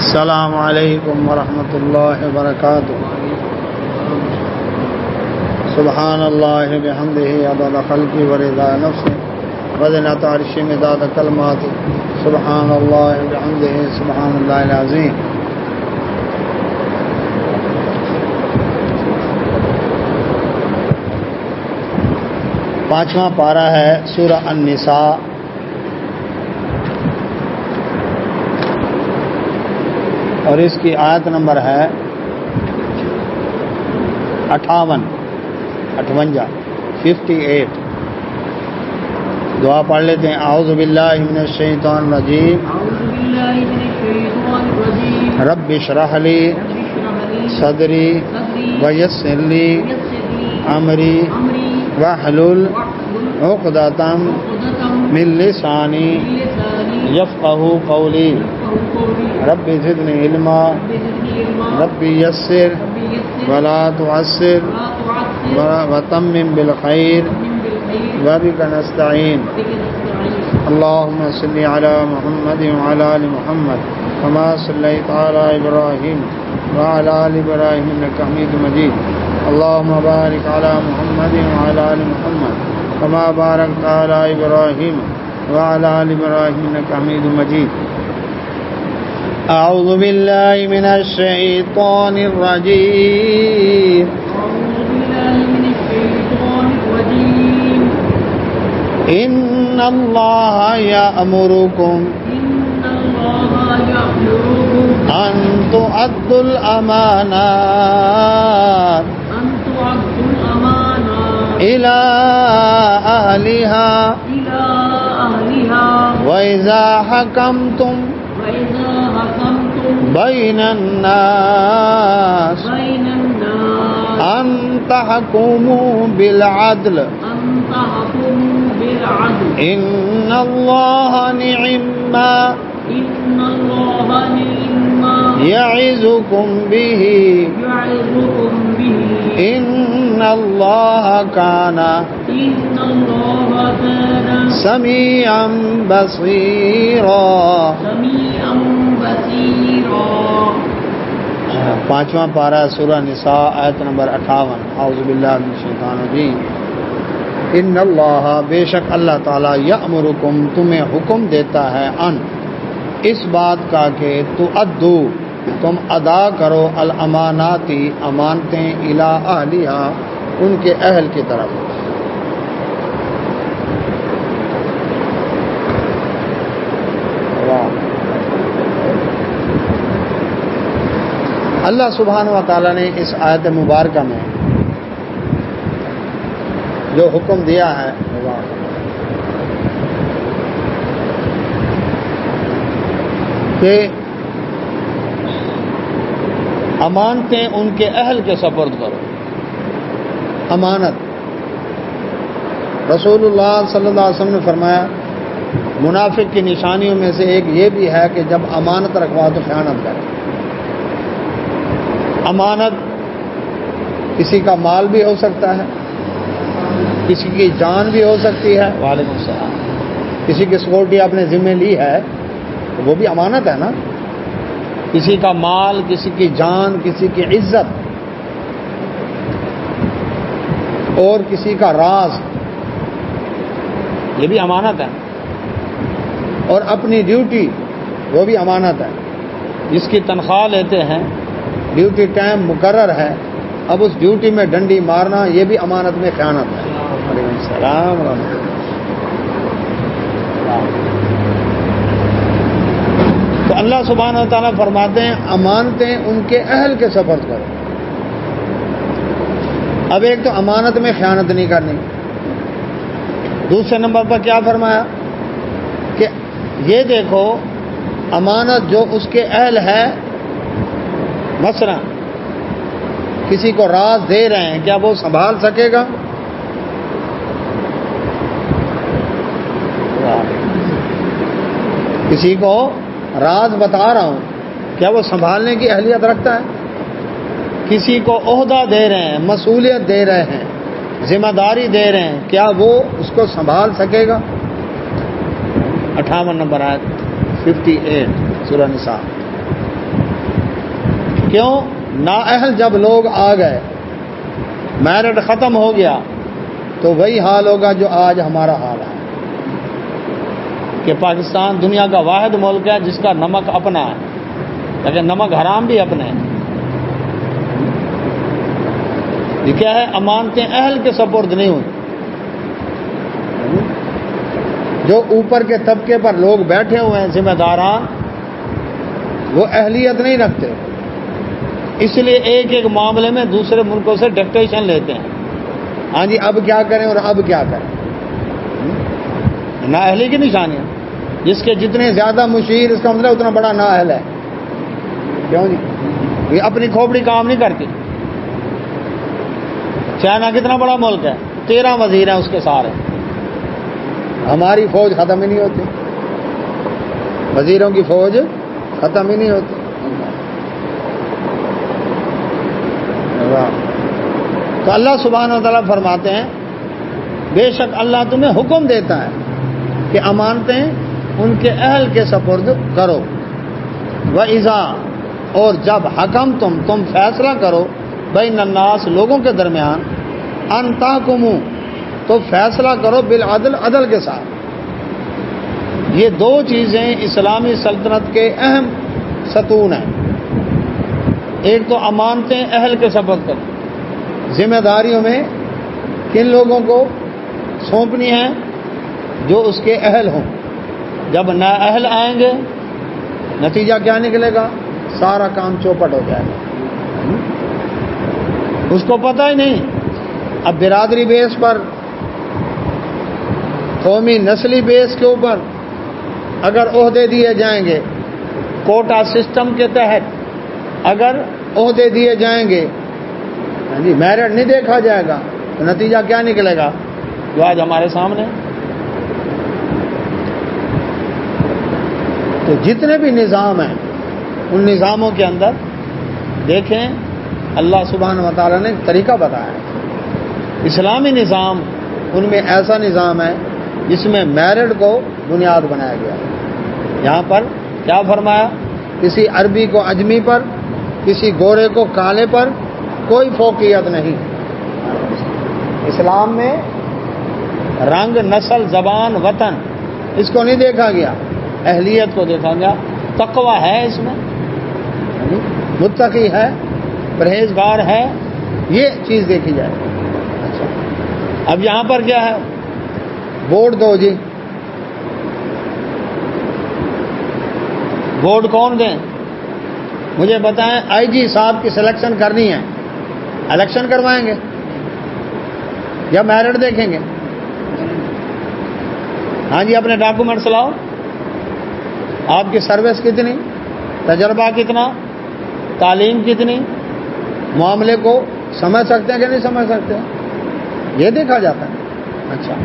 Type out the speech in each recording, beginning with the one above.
السلام علیکم ورحمۃ اللہ وبرکاتہ. سبحان اللہ بحمدہ عدد خلقہ ورضا نفسہ وزنۃ عرشہ مداد کلماتہ. سبحان اللہ بحمدہ سبحان اللہ العظیم. پانچواں پارہ ہے سورہ النساء. اور اس کی آیت نمبر ہے 58. دعا پڑھ لیتے ہیں. اعوذ باللہ من الشیطان الرجیم. رب اشرح لی صدری ویسر لی امری واحلل عقدۃ من لسانی یفقہوا قولی. رب زدنی علما رب یسر ولا تعسر وتمم بالخیر وبک نستعین. اللهم صل على محمد وعلى آل محمد كما صليت على إبراهيم وعلى آل إبراهيم إنك حميد مجيد. اللهم بارك على محمد وعلى آل محمد كما باركت على إبراهيم وعلى آل إبراهيم إنك حميد مجيد. أعوذ بالله من الشيطان الرجيم. إن الله يأمركم أن تؤدوا الأمانات إلى أهلها وإذا حكمتم بين الناس أن تحكموا بالعدل إن الله نعم يعظكم به إن الله كان سميعا بصيرا. پانچواں پارہ سورہ نساء آیت نمبر 58. اعوذ باللہ من الشیطان الرجیم. ان اللہ بے شک اللہ تعالیٰ یأمرکم تمہیں حکم دیتا ہے ان اس بات کا کہ تؤدوا تم ادا کرو الاماناتی امانتیں الی اہلیہا ان کے اہل کی طرف. اللہ سبحانہ و تعالیٰ نے اس آیت مبارکہ میں جو حکم دیا ہے کہ امانتیں ان کے اہل کے سپرد کرو. امانت رسول اللہ صلی اللہ علیہ وسلم نے فرمایا منافق کی نشانیوں میں سے ایک یہ بھی ہے کہ جب امانت رکھوا تو خیانت کرے. امانت کسی کا مال بھی ہو سکتا ہے, کسی کی جان بھی ہو سکتی ہے. وعلیکم السلام. کسی کی سیکورٹی آپ نے ذمہ لی ہے تو وہ بھی امانت ہے نا. کسی کا مال, کسی کی جان, کسی کی عزت اور کسی کا راز یہ بھی امانت ہے. اور اپنی ڈیوٹی وہ بھی امانت ہے. جس کی تنخواہ لیتے ہیں, ڈیوٹی ٹائم مقرر ہے, اب اس ڈیوٹی میں ڈنڈی مارنا یہ بھی امانت میں خیانت ہے. وعلیکم السلام ورحمۃ اللہ. تو اللہ سبحانہ و تعالیٰ فرماتے ہیں امانتیں ان کے اہل کے سپرد کرو. اب ایک تو امانت میں خیانت نہیں کرنی. دوسرے نمبر پر کیا فرمایا کہ یہ دیکھو امانت جو اس کے اہل ہے, مثلا کسی کو راز دے رہے ہیں, کیا وہ سنبھال سکے گا؟ کسی کو راز بتا رہا ہوں, کیا وہ سنبھالنے کی اہلیت رکھتا ہے؟ کسی کو عہدہ دے رہے ہیں, مسئولیت دے رہے ہیں, ذمہ داری دے رہے ہیں, کیا وہ اس کو سنبھال سکے گا؟ 58 نمبر آیت 58 سورہ نساء. کیوں؟ نااہل جب لوگ آ گئے، میرٹ ختم ہو گیا، تو وہی حال ہوگا جو آج ہمارا حال ہے کہ پاکستان دنیا کا واحد ملک ہے جس کا نمک اپنا ہے، لیکن نمک حرام بھی اپنے ہیں۔ یہ کیا ہے؟ امانتیں اہل کے سپرد نہیں ہوئی۔ جو اوپر کے طبقے پر لوگ بیٹھے ہوئے ہیں ذمہ داران، وہ اہلیت نہیں رکھتے، اس لیے ایک ایک معاملے میں دوسرے ملکوں سے ڈکٹیشن لیتے ہیں۔ ہاں جی اب کیا کریں اور اب کیا کریں، نااہلی کی نشانی ہے۔ جس کے جتنے زیادہ مشیر، اس کا مطلب اتنا بڑا نااہل ہے۔ کیوں جی؟ یہ اپنی کھوپڑی کام نہیں کرتی۔ چائنا کتنا بڑا ملک ہے، 13 وزیر ہیں اس کے سارے، ہماری فوج ختم ہی نہیں ہوتی، وزیروں کی فوج ختم ہی نہیں ہوتی۔ تو اللہ سبحانہ و تعالیٰ فرماتے ہیں بے شک اللہ تمہیں حکم دیتا ہے کہ امانتیں ان کے اہل کے سپرد کرو۔ وَإِذَا، اور جب حکم تم فیصلہ کرو بین الناس، لوگوں کے درمیان، ان تحکموا، تو فیصلہ کرو بالعدل، عدل کے ساتھ۔ یہ دو چیزیں اسلامی سلطنت کے اہم ستون ہیں۔ ایک تو امانتیں اہل کے سپرد کرو، ذمہ داریوں میں کن لوگوں کو سونپنی ہے؟ جو اس کے اہل ہوں۔ جب نااہل آئیں گے نتیجہ کیا نکلے گا؟ سارا کام چوپٹ ہو جائے گا، اس کو پتہ ہی نہیں۔ اب برادری بیس پر، قومی نسلی بیس کے اوپر اگر عہدے دیے جائیں گے، کوٹا سسٹم کے تحت اگر عہدے دیے جائیں گے، جی میرٹ نہیں دیکھا جائے گا، تو نتیجہ کیا نکلے گا جو آج ہمارے سامنے۔ تو جتنے بھی نظام ہیں ان نظاموں کے اندر دیکھیں اللہ سبحانہ و تعالیٰ نے ایک طریقہ بتایا ہے۔ اسلامی نظام ان میں ایسا نظام ہے جس میں میرٹ کو بنیاد بنایا گیا ہے۔ یہاں پر کیا فرمایا؟ کسی عربی کو عجمی پر، کسی گورے کو کالے پر کوئی فوقیت نہیں۔ اسلام میں رنگ، نسل، زبان، وطن اس کو نہیں دیکھا گیا، اہلیت کو دیکھا گیا۔ تقوی ہے اس میں، متقی ہے، پرہیزگار ہے، یہ چیز دیکھی جائے۔ اچھا اب یہاں پر کیا ہے؟ ووٹ دو جی، ووٹ کون دیں؟ مجھے بتائیں، آئی جی صاحب کی سلیکشن کرنی ہے، الیکشن کروائیں گے یا میرٹ دیکھیں گے؟ ہاں جی اپنے ڈاکومنٹس لاؤ، آپ کی سروس کتنی، تجربہ کتنا، تعلیم کتنی، معاملے کو سمجھ سکتے ہیں کہ نہیں سمجھ سکتے، یہ دیکھا جاتا ہے۔ اچھا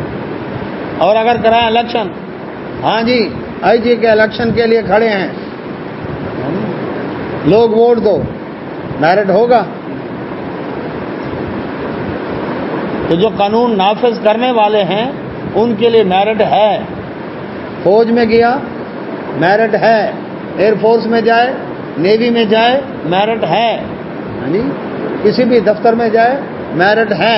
اور اگر کرائیں الیکشن، ہاں جی آئی جی کے الیکشن کے لیے کھڑے ہیں، لوگ ووٹ دو، میرٹ ہوگا؟ تو جو قانون نافذ کرنے والے ہیں ان کے لیے میرٹ ہے۔ فوج میں گیا میرٹ ہے، ایئر فورس میں جائے، نیوی میں جائے میرٹ ہے، یعنی کسی بھی دفتر میں جائے میرٹ ہے۔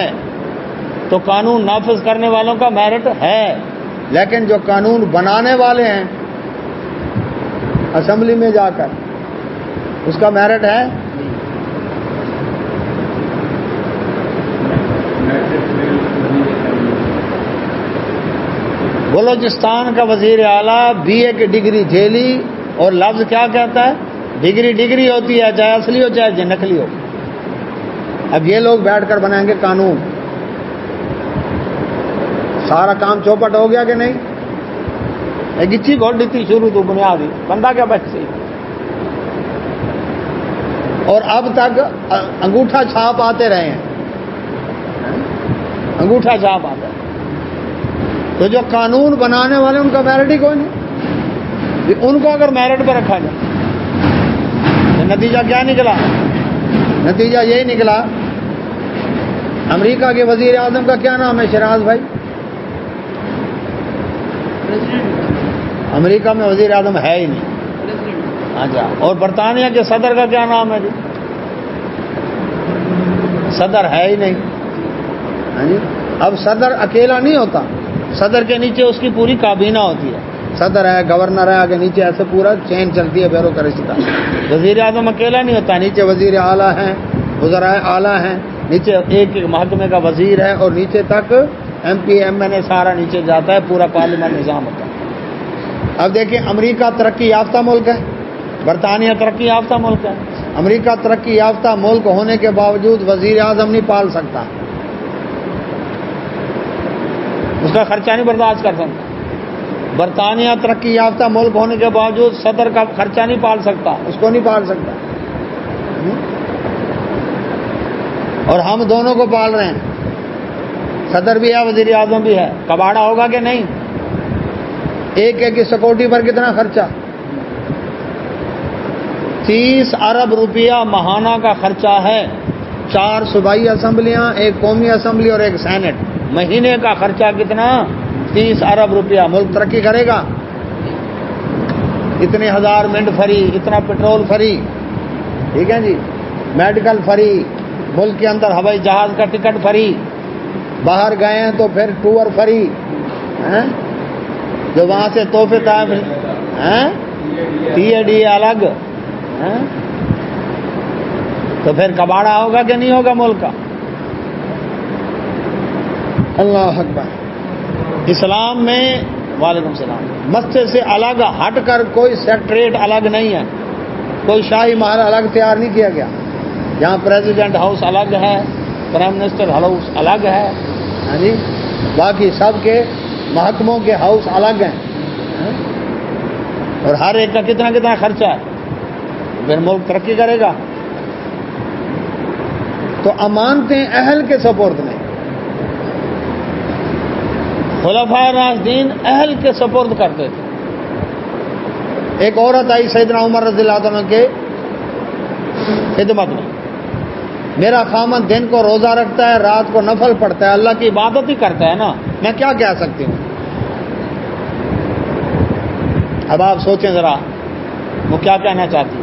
تو قانون نافذ کرنے والوں کا میرٹ ہے، لیکن جو قانون بنانے والے ہیں اسمبلی میں جا کر، اس کا میرٹ ہے؟ بلوچستان کا وزیر اعلیٰ بی اے کی ڈگری جھیلی، اور لفظ کیا کہتا ہے؟ ڈگری ڈگری ہوتی ہے، چاہے اصلی ہو چاہے نقلی ہو۔ اب یہ لوگ بیٹھ کر بنائیں گے قانون، سارا کام چوپٹ ہو گیا کہ نہیں؟ ایک اچھی گھوڑ دیتی شروع تو بنیادی بندہ کیا بچی، اور اب تک انگوٹھا چھاپ آتے رہے ہیں، انگوٹھا چھاپ آتا ہے۔ تو جو قانون بنانے والے ان کا میرٹ ہی کوئی نہیں، ان کو اگر میرٹ پہ رکھا جائے تو نتیجہ کیا نکلا؟ نتیجہ یہی نکلا، امریکہ کے وزیر اعظم کا کیا نام ہے شراز بھائی؟ امریکہ میں وزیر اعظم ہے ہی نہیں۔ اچھا اور برطانیہ کے صدر کا کیا نام ہے جی؟ صدر ہے ہی نہیں. ہاں جی. اب صدر اکیلا نہیں ہوتا, صدر کے نیچے اس کی پوری کابینہ ہوتی ہے. صدر ہے, گورنر ہے, آگے نیچے ایسے پورا چین چلتی ہے بیوروکریسی کا. وزیر اعظم اکیلا نہیں ہوتا, نیچے وزیر اعلیٰ ہیں, وزرائے اعلیٰ ہیں, نیچے ایک محکمے کا وزیر ہے, اور نیچے تک ایم پی ایم این اے سارا نیچے جاتا ہے, پورا پارلیمان نظام ہوتا ہے. اب دیکھیں, امریکہ ترقی یافتہ ملک ہے, برطانیہ ترقی یافتہ ملک ہے. امریکہ ترقی یافتہ ملک ہونے کے باوجود وزیر اعظم نہیں پال سکتا, اس کا خرچہ نہیں برداشت کر سکتا. برطانیہ ترقی یافتہ ملک ہونے کے باوجود صدر کا خرچہ نہیں پال سکتا, اس کو نہیں پال سکتا. اور ہم دونوں کو پال رہے ہیں, صدر بھی ہے, وزیر اعظم بھی ہے. کباڑا ہوگا کہ نہیں؟ ایک کی سیکورٹی پر کتنا خرچہ؟ 30 ارب روپیہ ماہانہ کا خرچہ ہے. 4 صوبائی اسمبلیاں, ایک قومی اسمبلی اور ایک سینٹ. مہینے کا خرچہ کتنا؟ 30 ارب روپیہ. ملک ترقی کرے گا؟ اتنے ہزار منٹ فری, اتنا پٹرول فری, ٹھیک ہے جی, میڈیکل فری, ملک کے اندر ہوائی جہاز کا ٹکٹ فری, باہر گئے ہیں تو پھر ٹور فری, جو وہاں سے تحفے ٹی اے ڈی الگ. تو پھر کباڑا ہوگا کہ نہیں ہوگا ملک کا؟ اللہ اکبر. اسلام میں, وعلیکم السلام, مسجد سے الگ ہٹ کر کوئی سیکٹریٹ الگ نہیں ہے, کوئی شاہی محل الگ تیار نہیں کیا گیا. یہاں پریزیڈنٹ ہاؤس الگ ہے, پرائم منسٹر ہاؤس الگ ہے, ہاں جی, باقی سب کے محکموں کے ہاؤس الگ ہیں, اور ہر ایک کا کتنا کتنا خرچہ ہے. پھر ملک ترقی کرے گا؟ تو امانتیں اہل کے سپرد میں, خلفائے راشدین اہل کے سپرد کرتے تھے. ایک عورت آئی سیدنا عمر رضی اللہ عنہ کے خدمت میں, میرا خامن دن کو روزہ رکھتا ہے, رات کو نفل پڑھتا ہے, اللہ کی عبادت ہی کرتا ہے نا, میں کیا کہہ سکتی ہوں؟ اب آپ سوچیں ذرا, وہ کیا کہنا چاہتی ہے؟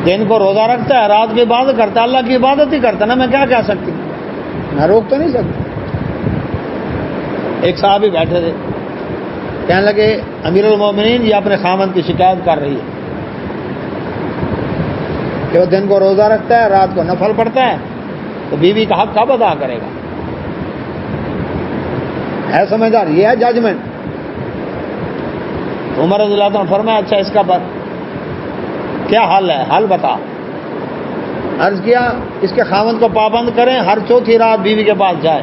دن کو روزہ رکھتا ہے, رات کی عبادت کرتا ہے, اللہ کی عبادت ہی کرتا ہے نا, میں کیا کہہ سکتی ہوں؟ میں روک تو نہیں سکتی. ایک صحابی بیٹھے تھے, کہنے لگے امیر المومنین یہ اپنے خامن کی شکایت کر رہی ہے کہ وہ دن کو روزہ رکھتا ہے, رات کو نفل پڑھتا ہے, تو بیوی کا حق کب ادا کرے گا؟ ہے سمجھدار, یہ ہے ججمنٹ. عمر رضی اللہ عنہ فرمایا اچھا اس کا کیا حل ہے, حل بتا. عرض کیا اس کے خاوند کو پابند کریں, ہر چوتھی رات بیوی کے پاس جائے.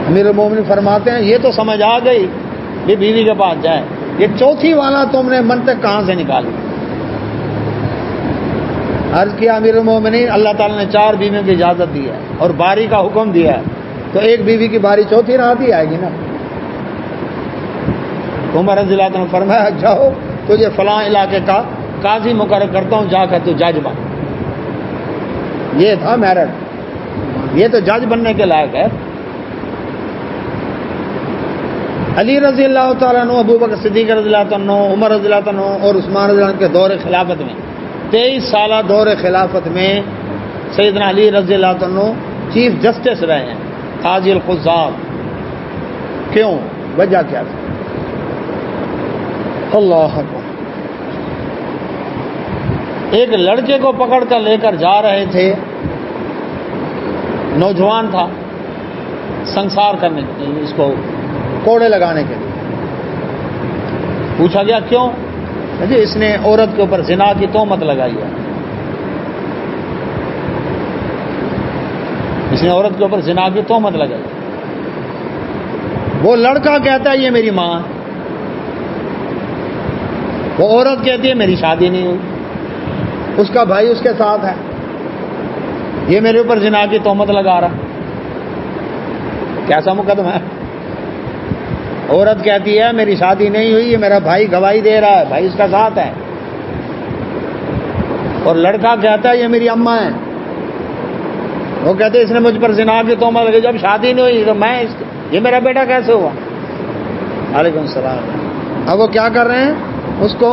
امیر المومنین فرماتے ہیں یہ تو سمجھ آ گئی کہ بیوی کے پاس جائے, یہ چوتھی والا تم نے منطق کہاں سے نکالی؟ عرض کیا امیر المومنین اللہ تعالیٰ نے 4 بیویوں کی اجازت دی ہے اور باری کا حکم دیا ہے, تو ایک بیوی کی باری چوتھی رات ہی آئے گی نا. عمر رضی اللہ عنہ فرمایا جاؤ تجھے فلاں علاقے کا قاضی مقرر کرتا ہوں, جا کر تو جج بن. یہ تھا میرٹ, یہ تو جج بننے کے لائق ہے. علی رضی اللہ تعالیٰ عنہ, ابو بکر صدیق رضی اللہ عنہ, عمر رضی اللہ عنہ اور عثمان رضی اللہ عنہ کے دور خلافت میں, 23 سالہ دور خلافت میں سیدنا علی رضی اللہ عنہ چیف جسٹس رہے ہیں, قاضی القضات. کیوں؟ وجہ کیا تھی؟ اللہ اکبر. ایک لڑکے کو پکڑ کر لے کر جا رہے تھے, نوجوان تھا, سنسار کرنے کے لیے, اس کو کوڑے لگانے کے لیے. پوچھا گیا کیوں؟ جی اس نے عورت کے اوپر زنا کی تہمت لگائی ہے. اس نے عورت کے اوپر زنا کی تہمت لگائی. وہ لڑکا کہتا ہے یہ میری ماں, وہ عورت کہتی ہے میری شادی نہیں ہوئی, اس کا بھائی اس کے ساتھ ہے, یہ میرے اوپر زنا کی تہمت لگا رہا. کیسا مقدمہ ہے؟ عورت کہتی ہے میری شادی نہیں ہوئی, یہ میرا بھائی گواہی دے رہا ہے, بھائی اس کا ساتھ ہے. اور لڑکا کہتا ہے یہ میری اماں ہے, وہ کہتے اس نے مجھ پر زنا کی تہمت لگی, جب شادی نہیں ہوئی تو میں یہ میرا بیٹا کیسے ہوا؟ وعلیکم السلام. اب وہ کیا کر رہے ہیں اس کو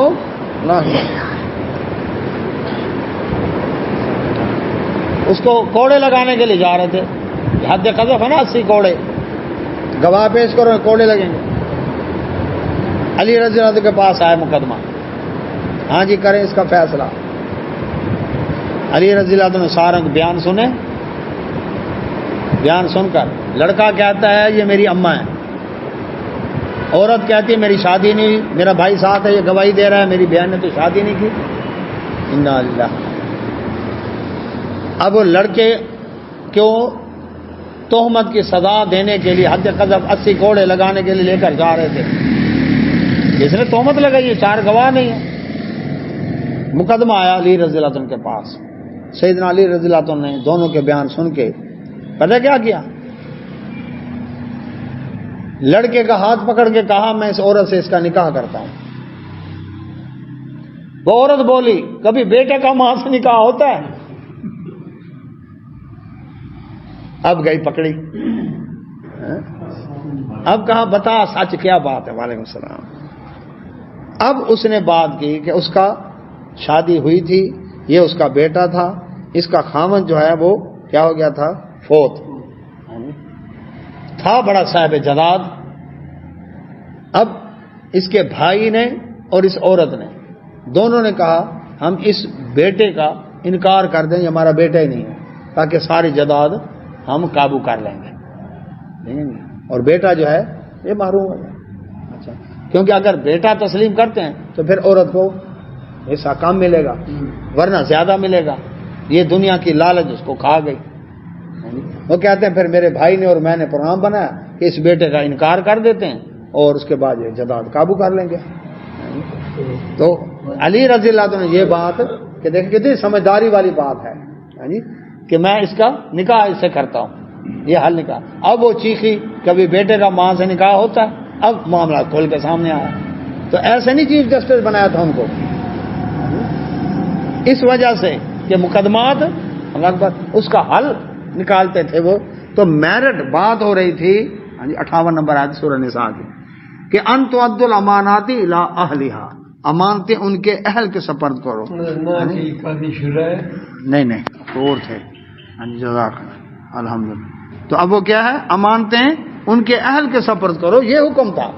اس کو کوڑے لگانے کے لیے جا رہے تھے، حد قذف ہے نا 80 کوڑے، گواہ پیش کرو کوڑے لگیں گے۔ علی رضی اللہ عنہ کے پاس آئے مقدمہ، ہاں جی کریں اس کا فیصلہ۔ علی رضی اللہ عنہ نے سارا بیان سنے، بیان سن کر لڑکا کہتا ہے یہ میری اماں ہے، عورت کہتی ہے میری شادی نہیں ہوئی، میرا بھائی ساتھ ہے یہ گواہی دے رہا ہے میری بہن نے تو شادی نہیں کی۔ انا للہ۔ اب وہ لڑکے کیوں تہمت کی سزا دینے کے لیے حد قذف 80 کوڑے لگانے کے لیے لے کر جا رہے تھے، جس نے تہمت لگائی ہے 4 گواہ نہیں ہے۔ مقدمہ آیا علی رضی اللہ عنہ کے پاس، سیدنا علی رضی اللہ عنہ نے دونوں کے بیان سن کے پتہ کیا کیا، لڑکے کا ہاتھ پکڑ کے کہا میں اس عورت سے اس کا نکاح کرتا ہوں۔ وہ عورت بولی کبھی بیٹے کا ماں سے نکاح ہوتا ہے؟ اب گئی پکڑی، اب کہا بتا سچ کیا بات ہے۔ وعلیکم السلام۔ اب اس نے بات کی کہ اس کا شادی ہوئی تھی، یہ اس کا بیٹا تھا، اس کا خاوند جو ہے وہ کیا ہو گیا تھا، فوت تھا، بڑا صاحب جداد۔ اب اس کے بھائی نے اور اس عورت نے دونوں نے کہا ہم اس بیٹے کا انکار کر دیں، یہ ہمارا بیٹا ہی نہیں ہے، تاکہ ساری جداد ہم قابو کر لیں گے، اور بیٹا جو ہے یہ محروم ہو جائے۔ اچھا، کیونکہ اگر بیٹا تسلیم کرتے ہیں تو پھر عورت کو ایسا کام ملے گا، ورنہ زیادہ ملے گا۔ یہ دنیا کی لالچ اس کو کھا گئی۔ وہ کہتے ہیں پھر میرے بھائی نے اور میں نے پروگرام بنایا کہ اس بیٹے کا انکار کر دیتے ہیں اور اس کے بعد یہ جداد قابو کر لیں گے۔ تو علی رضی اللہ عنہ نے یہ بات کہ دیکھیں کتنی سمجھداری والی بات ہے کہ میں اس کا نکاح اس سے کرتا ہوں، یہ حل نکاح۔ اب وہ چیخی کبھی بیٹے کا ماں سے نکاح ہوتا ہے، اب معاملہ کھول کے سامنے آیا۔ تو ایسے نہیں چیف جسٹس بنایا تھا ان کو، اس وجہ سے کہ مقدمات اس کا حل نکالتے تھے وہ۔ تو میرٹ بات ہو رہی تھی 58 نمبر آیت سورہ نساء کی کہ ان تؤدوا الامانات الی اہلھا، امانتیں ان کے اہل کے سپرد کرو۔ نہیں اور تھے، جزاک الحمدللہ۔ تو اب وہ کیا ہے، امانتیں ان کے اہل کے سپرد کرو، یہ حکم تھا۔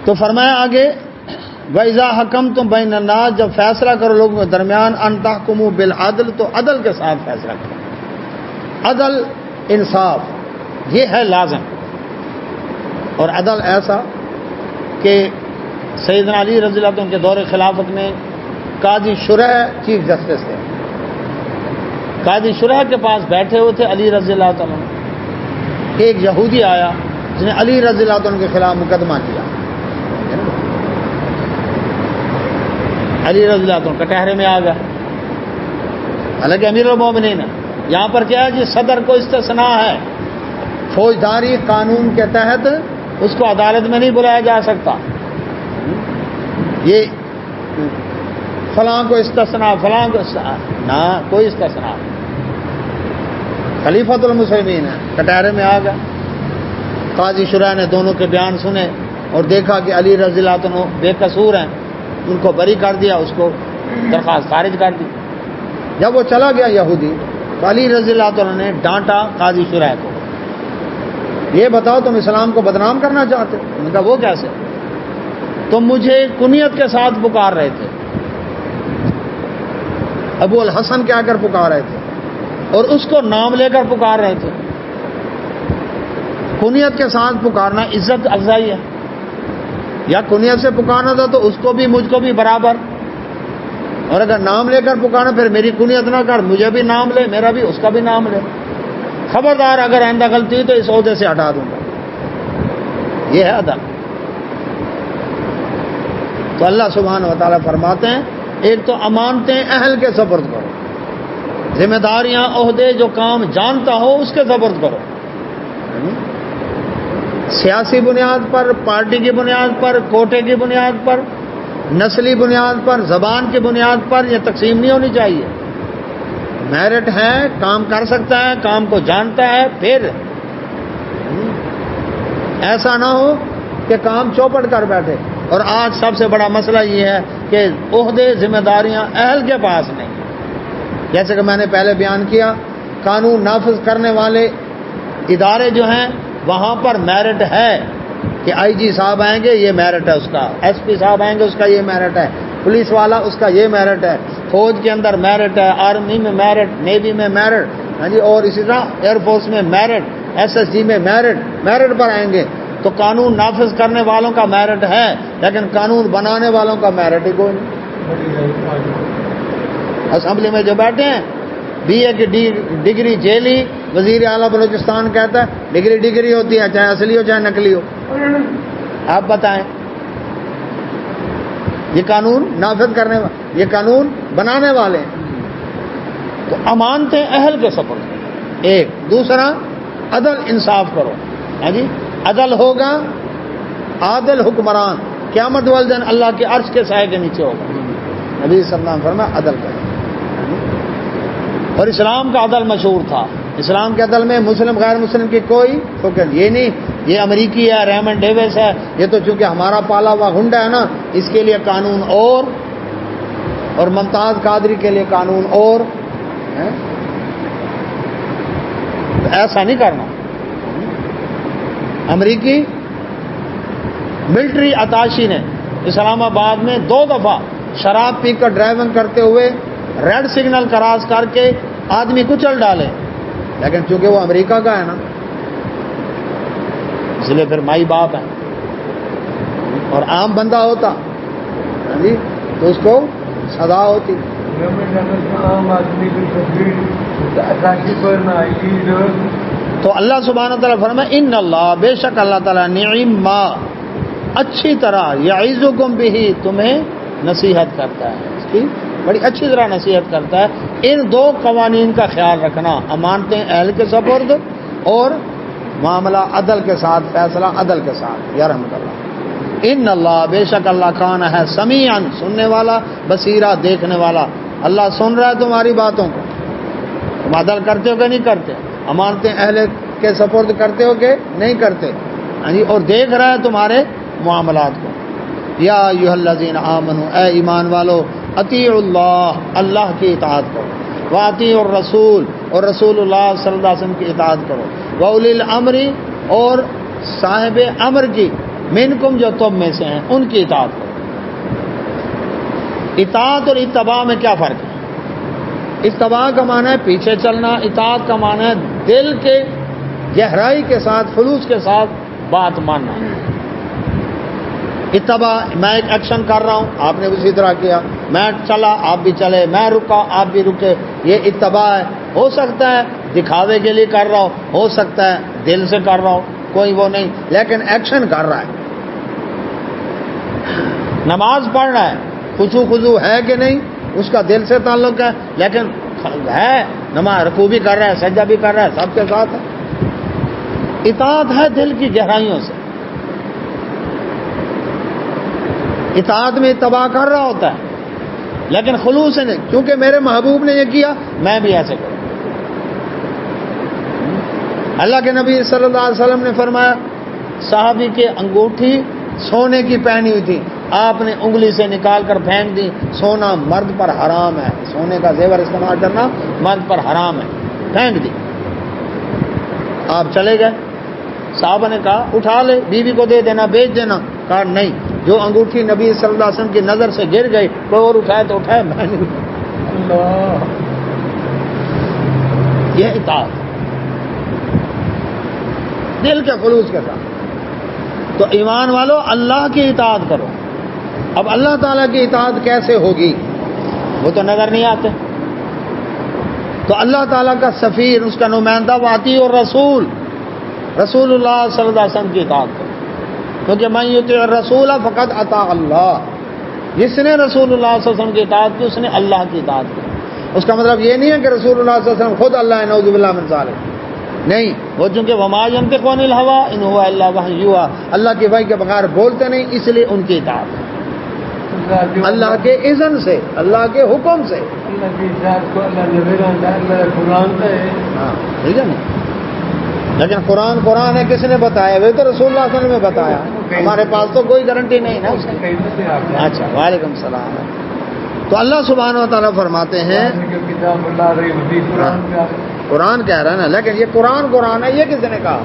تو فرمایا آگے وَإِذَا حَكَمْتُمْ بَيْنَ النَّاسِ، جب فیصلہ کرو لوگوں کے درمیان، ان تحکموا بالعدل، تو عدل کے ساتھ فیصلہ کرو۔ عدل انصاف یہ ہے لازم، اور عدل ایسا کہ سیدنا علی رضی اللہ عنہ کے دور خلافت میں قاضی شرح چیف جسٹس تھے، قاضی شرح کے پاس بیٹھے ہوئے تھے علی رضی اللہ عنہ۔ ایک یہودی آیا جس نے علی رضی اللہ عنہ کے خلاف مقدمہ کیا، علی رضی اللہ عنہ کٹہرے میں آ گیا، حالانکہ امیر المومنین ہے۔ یہاں پر کیا ہے جی، صدر کو استثناء ہے، فوجداری قانون کے تحت اس کو عدالت میں نہیں بلایا جا سکتا، یہ فلاں کو استثناء فلاں کو نہ، کوئی استثناء۔ خلیفۃ المسلمین ہے، کٹہرے میں آ گیا۔ قاضی شرح نے دونوں کے بیان سنے اور دیکھا کہ علی رضی اللہ عنہ بے قصور ہیں، ان کو بری کر دیا، اس کو درخواست خارج کر دی۔ جب وہ چلا گیا یہودی تو علی رضی اللہ عنہ نے ڈانٹا قاضی شرح کو، یہ بتاؤ تم اسلام کو بدنام کرنا چاہتے ہو؟ انہوں نے کہا وہ کیسے؟ تم مجھے کنیت کے ساتھ پکار رہے تھے، ابو الحسن کہہ کر پکار رہے تھے، اور اس کو نام لے کر پکار رہے تھے۔ کنیت کے ساتھ پکارنا عزت افزائی ہے، یا کنیت سے پکارنا تھا تو اس کو بھی مجھ کو بھی برابر، اور اگر نام لے کر پکارنا پھر میری کنیت نہ کر، مجھے بھی نام لے، میرا بھی، اس کا بھی نام لے، خبردار اگر آئندہ غلطی ہوئی تو اس عہدے سے ہٹا دوں گا۔ یہ ہے عدل۔ تو اللہ سبحانہ و تعالیٰ فرماتے ہیں ایک تو امانتیں اہل کے سپرد کرو، ذمہ داریاں عہدے جو کام جانتا ہو اس کے سپرد کرو، سیاسی بنیاد پر، پارٹی کی بنیاد پر، کوٹے کی بنیاد پر، نسلی بنیاد پر، زبان کی بنیاد پر یہ تقسیم نہیں ہونی چاہیے۔ میرٹ ہے، کام کر سکتا ہے، کام کو جانتا ہے، پھر ایسا نہ ہو کہ کام چوپٹ کر بیٹھے۔ اور آج سب سے بڑا مسئلہ یہ ہے کہ عہدے ذمہ داریاں اہل کے پاس نہیں. جیسے کہ میں نے پہلے بیان کیا، قانون نافذ کرنے والے ادارے جو ہیں وہاں پر میرٹ ہے کہ آئی جی صاحب آئیں گے یہ میرٹ ہے اس کا، ایس پی صاحب آئیں گے اس کا یہ میرٹ ہے، پولیس والا اس کا یہ میرٹ ہے، فوج کے اندر میرٹ ہے، آرمی میں میرٹ، نیوی میں میرٹ، ہاں جی، اور اسی طرح ایئر فورس میں میرٹ، ایس ایس جی میں میرٹ پر آئیں گے. تو قانون نافذ کرنے والوں کا میرٹ ہے، لیکن قانون بنانے والوں کا میرٹ ہی کوئی نہیں. اسمبلی میں جو بیٹھے ہیں بی اے کی ڈگری جیلی، وزیر اعلیٰ بلوچستان کہتا ہے ڈگری ہوتی ہے، چاہے اصلی ہو چاہے نقلی ہو. آپ بتائیں، یہ قانون نافذ کرنے والے، یہ قانون بنانے والے ہیں. تو امانتیں اہل کے سپرد. ایک دوسرا، عدل انصاف کرو. ہاں جی، عدل ہوگا، عادل حکمران قیامت والدین اللہ کے عرش کے سائے کے نیچے ہوگا. نبی صلی اللہ علیہ وسلم فرمایا عدل کرو. اور اسلام کا عدل مشہور تھا. اسلام کے عدل میں مسلم غیر مسلم کی کوئی فکر نہیں. یہ نہیں یہ امریکی ہے، ریمنڈ ڈیوس ہے، یہ تو چونکہ ہمارا پالا ہوا گنڈا ہے نا اس کے لیے قانون اور ممتاز قادری کے لیے قانون اور. ایسا نہیں کرنا. امریکی ملٹری اتاشی نے اسلام آباد میں 2 دفعہ شراب پی کر ڈرائیونگ کرتے ہوئے ریڈ سگنل کراس کر کے آدمی کچل ڈالے، لیکن چونکہ وہ امریکہ کا ہے نا اس لیے پھر مائی باپ ہے. اور عام بندہ ہوتا جی تو اس کو سزا ہوتی. تو اللہ سبحانہ تعالیٰ فرمائے ان اللہ، بے شک اللہ تعالیٰ نعم ما، اچھی طرح یعظکم بہ، تمہیں نصیحت کرتا ہے، اس کی بڑی اچھی طرح نصیحت کرتا ہے. ان 2 قوانین کا خیال رکھنا، امانتیں اہل کے سپرد اور معاملہ عدل کے ساتھ، فیصلہ عدل کے ساتھ. یا رحمت اللہ. ان اللہ، بے شک اللہ کان ہے سمیعا، سننے والا، بصیرہ، دیکھنے والا. اللہ سن رہا ہے تمہاری باتوں کو. تم عدل کرتے ہو کہ نہیں کرتے؟ امانتیں اہل کے سپرد کرتے ہو کہ نہیں کرتے؟ اور دیکھ رہا ہے تمہارے معاملات کو. یا ایھا الذین آمنوا، اے ایمان والو، اطیعوا اللہ، اللہ کی اطاعت کرو، واطیعوا الرسول، اور رسول اللہ صلی اللہ علیہ وسلم کی اطاعت کرو، واولی الامر، اور صاحب امر کی، منکم، جو تم میں سے ہیں ان کی اطاعت کرو. اطاعت اور اتباع میں کیا فرق ہے؟ اتباع کا معنی ہے پیچھے چلنا، اطاعت کا معنی ہے دل کے گہرائی کے ساتھ، خلوص کے ساتھ بات ماننا. اتباع، میں ایک ایکشن کر رہا ہوں آپ نے اسی طرح کیا، میں چلا آپ بھی چلے، میں رکا آپ بھی رکے، یہ اتباع ہے. ہو سکتا ہے دکھاوے کے لیے کر رہا ہو سکتا ہے دل سے کر رہا ہو، کوئی وہ نہیں، لیکن ایکشن کر رہا ہے. نماز پڑھ رہا ہے، خضوع ہے کہ نہیں اس کا دل سے تعلق ہے، لیکن ہے نماز، رکوع بھی کر رہا ہے، سجدہ بھی کر رہا ہے، سب کے ساتھ ہے. اطاعت ہے دل کی گہرائیوں سے. اطاعت میں اتباع کر رہا ہوتا ہے لیکن خلوص سے نہیں، کیونکہ میرے محبوب نے یہ کیا میں بھی ایسے کروں. اللہ کے نبی صلی اللہ علیہ وسلم نے فرمایا، صحابی کی انگوٹھی سونے کی پہنی ہوئی تھی، آپ نے انگلی سے نکال کر پھینک دی. سونا مرد پر حرام ہے، سونے کا زیور استعمال کرنا مرد پر حرام ہے، پھینک دی. آپ چلے گئے. صحابہ نے کہا اٹھا لے، بیوی کو دے دینا، بیچ دینا. کہا نہیں، جو انگوٹھی نبی صلی اللہ علیہ وسلم کی نظر سے گر گئی کوئی اور اٹھائے تو اٹھائے، میں نہیں اٹھایا. یہ اطاعت دل کے خلوص کے ساتھ. تو ایمان والو اللہ کی اطاعت کرو. اب اللہ تعالیٰ کی اطاعت کیسے ہوگی؟ وہ تو نظر نہیں آتے. تو اللہ تعالیٰ کا سفیر، اس کا نمائندہ، واطیع اور رسول اللہ صلی اللہ علیہ وسلم کی اطاعت کرو، کیونکہ من یطیع الرسول فقد اطاع اللہ. جس نے رسول اللہ صلی اللہ علیہ وسلم کی اطاعت کی اس نے اللہ کی اطاعت کی. اس کا مطلب یہ نہیں ہے کہ رسول اللہ صلی اللہ علیہ وسلم خود اللہ ہے، نعوذ باللہ من ذالک. نہیں، وہ چونکہ وما ینطق عن الہویٰ ان هو الا وحی یوحیٰ، اللہ کی وحی کے بغیر بولتے نہیں، اس لیے ان کی اطاعت ہے اللہ کے اذن سے، اللہ کے حکم سے. اللہ کی اطاعت کو اللہ نے قرآن کا ہے. ہاں ٹھیک ہے نا. لیکن قرآن ہے کس نے بتایا؟ وہ تو رسول اللہ صلی اللہ علیہ وسلم نے بتایا. ہمارے پاس تو کوئی گارنٹی نہیں نا اس کی۔ اچھا، وعلیکم السلام۔ تو اللہ سبحانہ و تعالیٰ فرماتے ہیں قرآن کہہ رہا ہے نا، لیکن یہ قرآن ہے، یہ کس نے کہا؟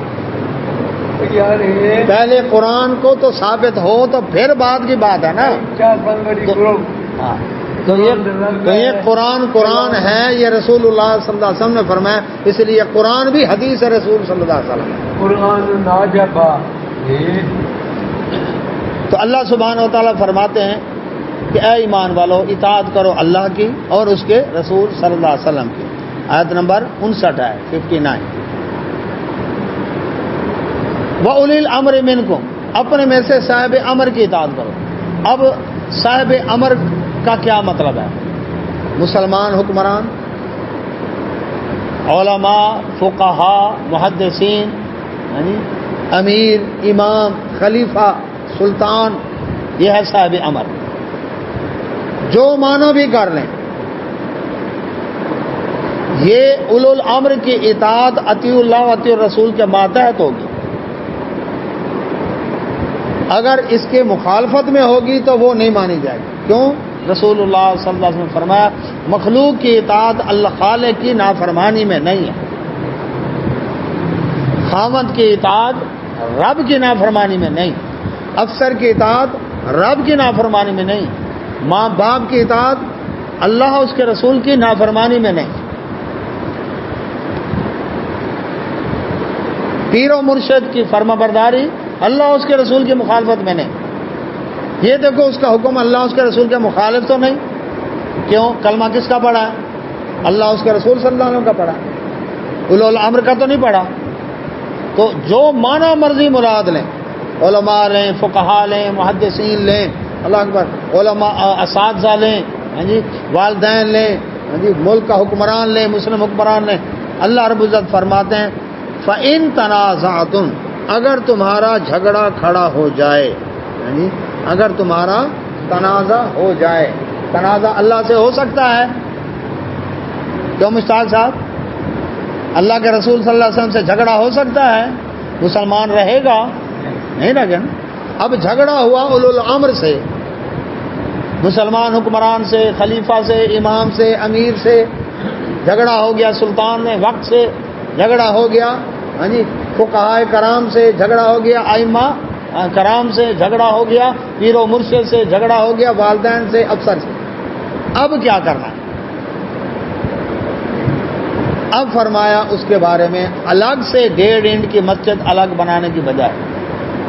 پہلے قرآن کو تو ثابت ہو تو پھر بعد کی بات ہے نا۔ تو یہ قرآن ہے، یہ رسول اللہ صلی اللہ علیہ وسلم نے فرمایا، اس لیے قرآن بھی حدیث ہے رسول صلی اللہ علیہ وسلم۔ قرآن ناجبا۔ تو اللہ سبحانہ و تعالیٰ فرماتے ہیں کہ اے ایمان والو، اطاعت کرو اللہ کی اور اس کے رسول صلی اللہ علیہ وسلم کی۔ آیت نمبر 59 ہے، 59۔ وَأُولِي الْأَمْرِ مِنْكُمْ، اپنے میں سے صاحب امر کی اطاعت کرو۔ اب صاحب امر کا کیا مطلب ہے؟ مسلمان حکمران، علماء، فقہاء، محدثین، امیر، امام، خلیفہ، سلطان، یہ ہے صاحب امر۔ جو معنی بھی کر لیں، یہ اولو الامر کی اطاعت اطیع اللہ و اطیع الرسول کے ماتحت ہوگی۔ اگر اس کے مخالفت میں ہوگی تو وہ نہیں مانی جائے گی۔ کیوں؟ رسول اللہ صلی اللہ علیہ وسلم نے فرمایا مخلوق کی اطاعت اللہ خالق کی نافرمانی میں نہیں ہے، خاوند کی اطاعت رب کی نافرمانی میں نہیں، افسر کی اطاعت رب کی نافرمانی میں نہیں، ماں باپ کی اطاعت اللہ اس کے رسول کی نافرمانی میں نہیں، پیر و مرشد کی فرما برداری اللہ اس کے رسول کی مخالفت میں نہیں۔ یہ دیکھو اس کا حکم اللہ اس کے رسول کے مخالف تو نہیں، کیوں؟ کلمہ کس کا پڑھا ہے؟ اللہ اس کے رسول صلی اللہ علیہ وسلم کا پڑھا، اولو الامر کا تو نہیں پڑھا۔ تو جو معنی مرضی مراد لیں، علماء لیں، فقہاء لیں، محدثین لیں، اللہ اکبر، علماء اساتذہ لیں، والدین لیں، ملک کا حکمران لیں، مسلم حکمران لیں، اللہ رب العزت فرماتے ہیں فَإِن تَنَازَعْتُمْ، اگر تمہارا جھگڑا کھڑا ہو جائے، اگر تمہارا تنازع ہو جائے، تنازع اللہ سے ہو سکتا ہے؟ کیوں مشتاق صاحب؟ اللہ کے رسول صلی اللہ علیہ وسلم سے جھگڑا ہو سکتا ہے؟ مسلمان رہے گا نہیں رہے گا۔ اب جھگڑا ہوا اولو الامر سے، مسلمان حکمران سے، خلیفہ سے، امام سے، امیر سے جھگڑا ہو گیا، سلطان نے وقت سے جھگڑا ہو گیا، فقہاء کرام سے جھگڑا ہو گیا، ائمہ کرام سے جھگڑا ہو گیا، پیر و مرشد سے جھگڑا ہو گیا، والدین سے، افسر سے۔ اب کیا کرنا ہے؟ اب فرمایا اس کے بارے میں الگ سے 1.5 اینٹ کی مسجد الگ بنانے کی بجائے،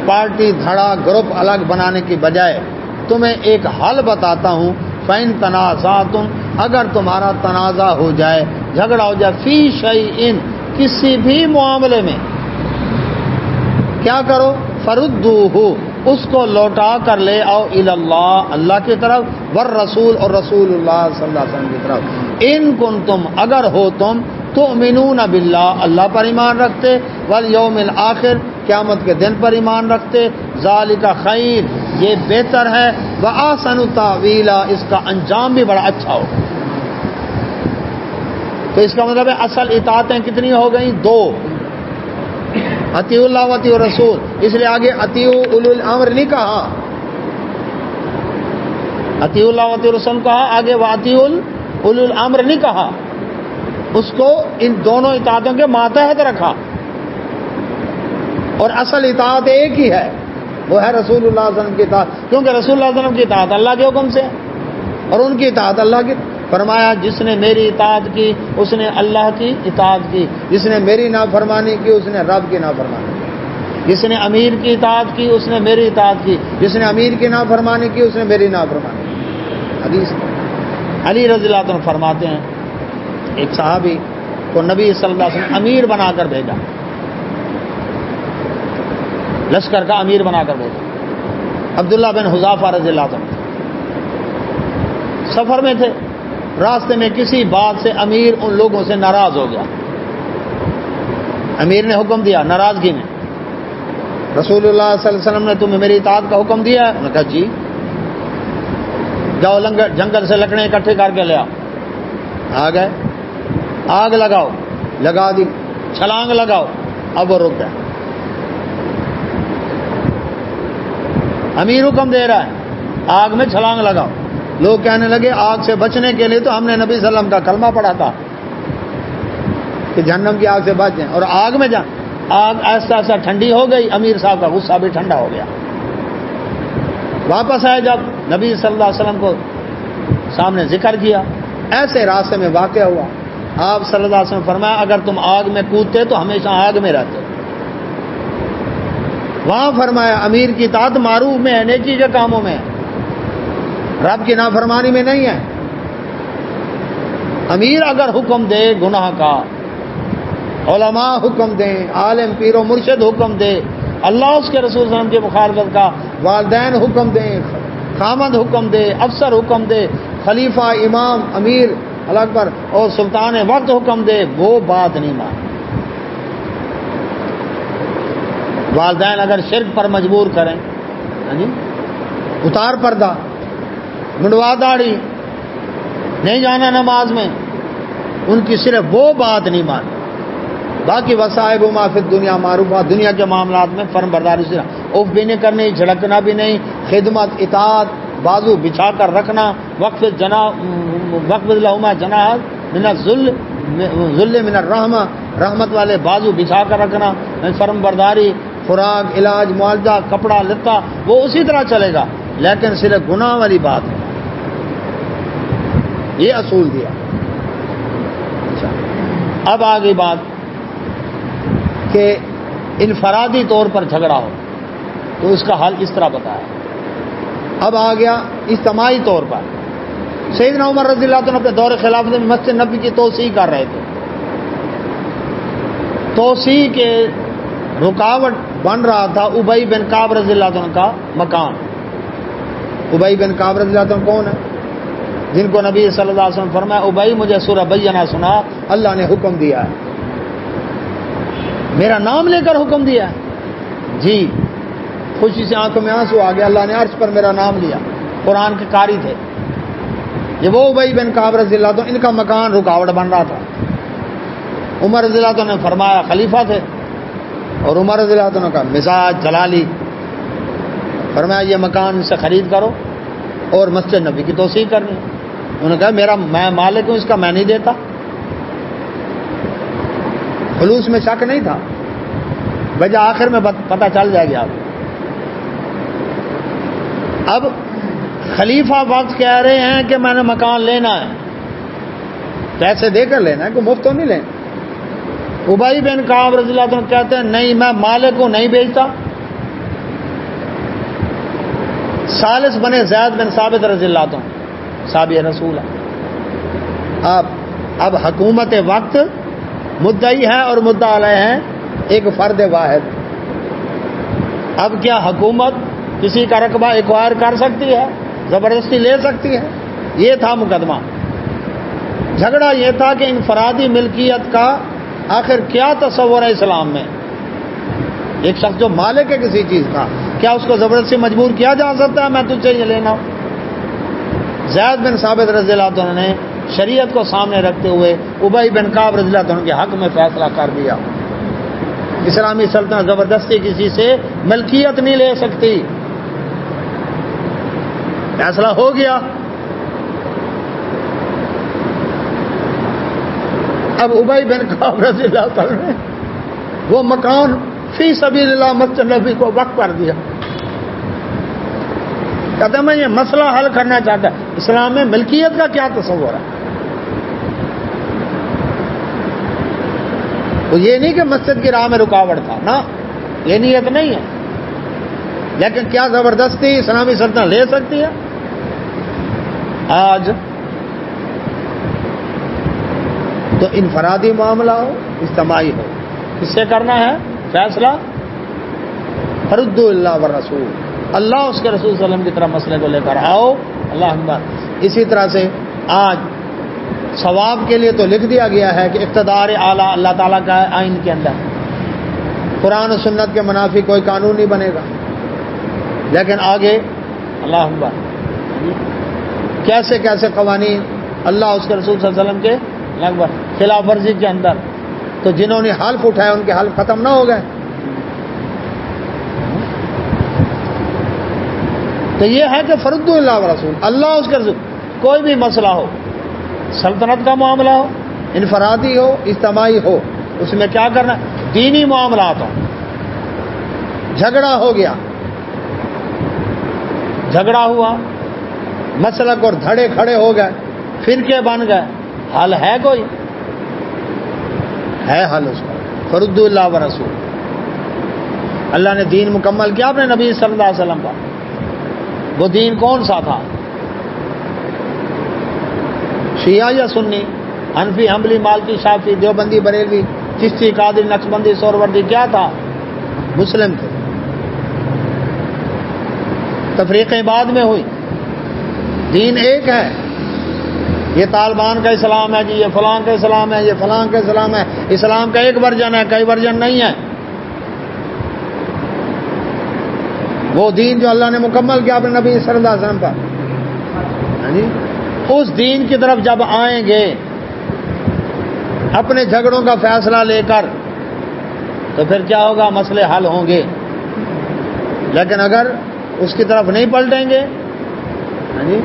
پارٹی دھڑا گروپ الگ بنانے کی بجائے تمہیں ایک حل بتاتا ہوں۔ فَإِن تَنَازَعْتُمْ، اگر تمہارا تنازع ہو جائے، جھگڑا ہو جائے، فِي شَيْءٍ، کسی بھی معاملے میں، کیا کرو؟ فَرُدُّوهُ، اس کو لوٹا کر لے آؤ الی اللہ، اللہ کی طرف، والرسول، اور رسول اللہ صلی اللہ علیہ وسلم کی طرف۔ ان کنتم، اگر ہو تم، تؤمنون باللہ، اللہ پر ایمان رکھتے، والیوم الآخر، قیامت کے دن پر ایمان رکھتے، ذالک خیر، یہ بہتر ہے، وَأَحْسَنُ تَأْوِیلًا، اس کا انجام بھی بڑا اچھا ہو۔ تو اس کا مطلب ہے اصل اطاعتیں کتنی ہو گئیں؟ 2، اطیع اللہ و اطیع الرسول، اس لیے آگے اطیع اولو الامر نہیں کہا، اطیع اللہ و اطیع الرسول کہا، آگے واطیع اولو الامر نہیں کہا، اس کو ان دونوں اطاعتوں کے ماتحت رکھا، اور اصل اطاعت ایک ہی ہے، وہ ہے رسول اللہ صلی اللہ علیہ وسلم کی اطاعت، کیونکہ رسول اللہ صلی اللہ علیہ وسلم کی اطاعت اللہ کے حکم سے اور ان کی اطاعت اللہ کی۔ فرمایا جس نے میری اطاعت کی اس نے اللہ کی اطاعت کی، جس نے میری نافرمانی کی اس نے رب کی نافرمانی کی، جس نے امیر کی اطاعت کی اس نے میری اطاعت کی، جس نے امیر کی نافرمانی کی اس نے میری نافرمانی کی۔ حدیث علی رضی اللہ عنہ فرماتے ہیں ایک صحابی کو نبی صلی اللہ علیہ وسلم امیر بنا کر بھیجا، لشکر کا امیر بنا کر بھیجا، عبداللہ بن حذافہ رضی اللہ عنہ سفر میں تھے، راستے میں کسی بات سے امیر ان لوگوں سے ناراض ہو گیا، امیر نے حکم دیا ناراضگی میں، رسول اللہ صلی اللہ علیہ وسلم نے تمہیں میری اطاعت کا حکم دیا ہے؟ انہوں نے کہا جی، جاؤ جنگل سے لکڑیں اکٹھے کر کے لے آؤ، آ گئے، آگ لگاؤ، لگا دی، چھلانگ لگاؤ، اب وہ رک گیا، امیر حکم دے رہا ہے آگ میں چھلانگ لگاؤ. لوگ کہنے لگے آگ سے بچنے کے لیے تو ہم نے نبی صلی اللہ علیہ وسلم کا کلمہ پڑھا تھا کہ جہنم کی آگ سے بچ جائیں, اور آگ میں جائیں. آگ ایسا ایسا ٹھنڈی ہو گئی, امیر صاحب کا غصہ بھی ٹھنڈا ہو گیا. واپس آئے جب نبی صلی اللہ علیہ وسلم کو سامنے ذکر کیا, ایسے راستے میں واقع ہوا. آپ صلی اللہ علیہ وسلم فرمایا اگر تم آگ میں کودتے تو ہمیشہ آگ میں رہتے. وہاں فرمایا امیر کی اطاعت معروف میں ہے, نیکی کے کاموں میں ہے, رب کی نافرمانی میں نہیں ہے. امیر اگر حکم دے گناہ کا, علماء حکم دیں, عالم پیر و مرشد حکم دے, اللہ اس کے رسول صلی اللہ علیہ وسلم کی مخالفت کا, والدین حکم دیں, خامند حکم دے, افسر حکم دے, خلیفہ, امام, امیر اللہ اکبر اور سلطان وقت حکم دے, وہ بات نہیں مان. والدین اگر شرک پر مجبور کریں, اتار پردہ, منڈوا داڑھی, نہیں جانا نماز میں, ان کی صرف وہ بات نہیں مان. باقی وصائب ما فی دنیا معروف, دنیا کے معاملات میں فرم برداری سے اف بھی نہیں کرنی, جھڑکنا بھی نہیں, خدمت, اطاعت, بازو بچھا کر رکھنا, وقف لہما جناح من الذل ذل من الرحمہ, رحمت والے بازو بچھا کر رکھنا, فرم برداری, خوراک, علاج, معالجہ, کپڑا لتا, وہ اسی طرح چلے گا, لیکن صرف گناہ والی بات ہے. یہ اصول دیا. اچھا, اب آگے بات کہ انفرادی طور پر جھگڑا ہو تو اس کا حل اس طرح بتایا. اب آ گیا اجتماعی طور پر. سیدنا عمر رضی اللہ عنہ اپنے دور خلافت میں مسجد نبی کی توسیع کر رہے تھے. توسیع کے رکاوٹ بن رہا تھا ابی بن کعب رضی اللہ عنہ کا مکان. ابی بن کعب رضی اللہ عنہ کون ہے؟ جن کو نبی صلی اللہ علیہ وسلم فرمایا ابی مجھے سورہ بینہ سنا, اللہ نے حکم دیا ہے, میرا نام لے کر حکم دیا ہے. جی, خوشی سے آنکھوں میں آنسو آ گیا, اللہ نے عرش پر میرا نام لیا. قرآن کے قاری تھے یہ, وہ ابی بن کعب رضی اللہ عنہ, ان کا مکان رکاوٹ بن رہا تھا. عمر رضی اللہ عنہ نے فرمایا, خلیفہ تھے, اور عمر رضی اللہ عنہ کا مزاج جلالی, فرمایا یہ مکان سے خرید کرو اور مسجد نبی کی توسیع کرنی. انہوں نے کہا میں مالک ہوں اس کا, میں نہیں دیتا. خلوص میں شک نہیں تھا, وجہ آخر میں پتہ چل جائے گا. اب خلیفہ وقت کہہ رہے ہیں کہ میں نے مکان لینا ہے, پیسے دے کر لینا ہے, کوئی مفت تو نہیں لینا. ابی بن کعب رضی اللہ عنہ کہتے ہیں نہیں, میں مالک کو نہیں بیچتا. ثالث بنے زید بن ثابت رضی اللہ عنہ, صحابی رسول ہے. اب حکومت وقت مدعی ہے اور مدعا علیہ ہے ایک فرد واحد. اب کیا حکومت کسی کا رقبہ ایکوائر کر سکتی ہے, زبردستی لے سکتی ہے؟ یہ تھا مقدمہ. جھگڑا یہ تھا کہ انفرادی ملکیت کا آخر کیا تصور ہے اسلام میں. ایک شخص جو مالک ہے کسی چیز کا, کیا اس کو زبردستی مجبور کیا جا سکتا ہے میں تجھ سے یہ لینا؟ زید بن ثابت رضی اللہ عنہ نے شریعت کو سامنے رکھتے ہوئے ابی بن کعب رضی اللہ عنہ کے حق میں فیصلہ کر دیا. اسلامی سلطنت زبردستی کسی سے ملکیت نہیں لے سکتی. فیصلہ ہو گیا. اب ابی بن کعب رضی اللہ عنہ نے وہ مکان فی سبیل اللہ مسجد نبی کو وقف کر دیا. کہتا میں یہ مسئلہ حل کرنا چاہتا ہے. اسلام میں ملکیت کا کیا تصور ہے؟ تو یہ نہیں کہ مسجد کی راہ میں رکاوٹ تھا, نا, یہ نیت نہیں ہے. لیکن کیا زبردستی اسلامی سلطنت لے سکتی ہے؟ آج تو انفرادی معاملہ ہو, اجتماعی ہو, کس سے کرنا ہے فیصلہ؟ فردوا اللہ والرسول, اللہ اس کے رسول صلی اللہ علیہ وسلم کی طرف مسئلے کو لے کر آؤ. اللہ اکبر. اسی طرح سے آج ثواب کے لیے تو لکھ دیا گیا ہے کہ اقتدار اعلیٰ اللہ تعالیٰ کا ہے آئین کے اندر, قرآن و سنت کے منافی کوئی قانون نہیں بنے گا. لیکن آگے اللہ اکبر کیسے کیسے قوانین اللہ اس کے رسول صلی اللہ علیہ وسلم کے اللہ اکبر خلاف ورزی کے اندر. تو جنہوں نے حلف اٹھائے ان کے حلف ختم نہ ہو گئے. تو یہ ہے کہ فرد اللہ و رسول، اللہ اس کے رسول، کوئی بھی مسئلہ ہو، سلطنت کا معاملہ ہو، انفرادی ہو، اجتماعی ہو، اس میں کیا کرنا، دینی معاملات ہوں، جھگڑا ہو گیا، جھگڑا ہوا، مسلک اور دھڑے کھڑے ہو گئے، فرقے بن گئے، حل ہے کوئی؟ ہے حل اس کا، فرد اللہ و رسول۔ اللہ نے دین مکمل کیا اپنے نبی صلی اللہ علیہ وسلم کا۔ وہ دین کون سا تھا؟ شیعہ یا سنی، حنفی، حنبلی، مالکی، شافعی، دیوبندی، بریلوی، چشتی، قادری، نقشبندی، سہروردی، کیا تھا؟ مسلم تھے۔ تفریقیں بعد میں ہوئی، دین ایک ہے۔ یہ طالبان کا اسلام ہے جی، یہ فلاں کا اسلام ہے، یہ فلاں کا اسلام ہے۔ اسلام کا ایک ورژن ہے، کئی ورژن نہیں ہے۔ وہ دین جو اللہ نے مکمل کیا اپنے نبی صلی اللہ علیہ وسلم پر، ہاں جی، اس دین کی طرف جب آئیں گے اپنے جھگڑوں کا فیصلہ لے کر، تو پھر کیا ہوگا؟ مسئلے حل ہوں گے۔ لیکن اگر اس کی طرف نہیں پلٹیں گے، ہاں جی،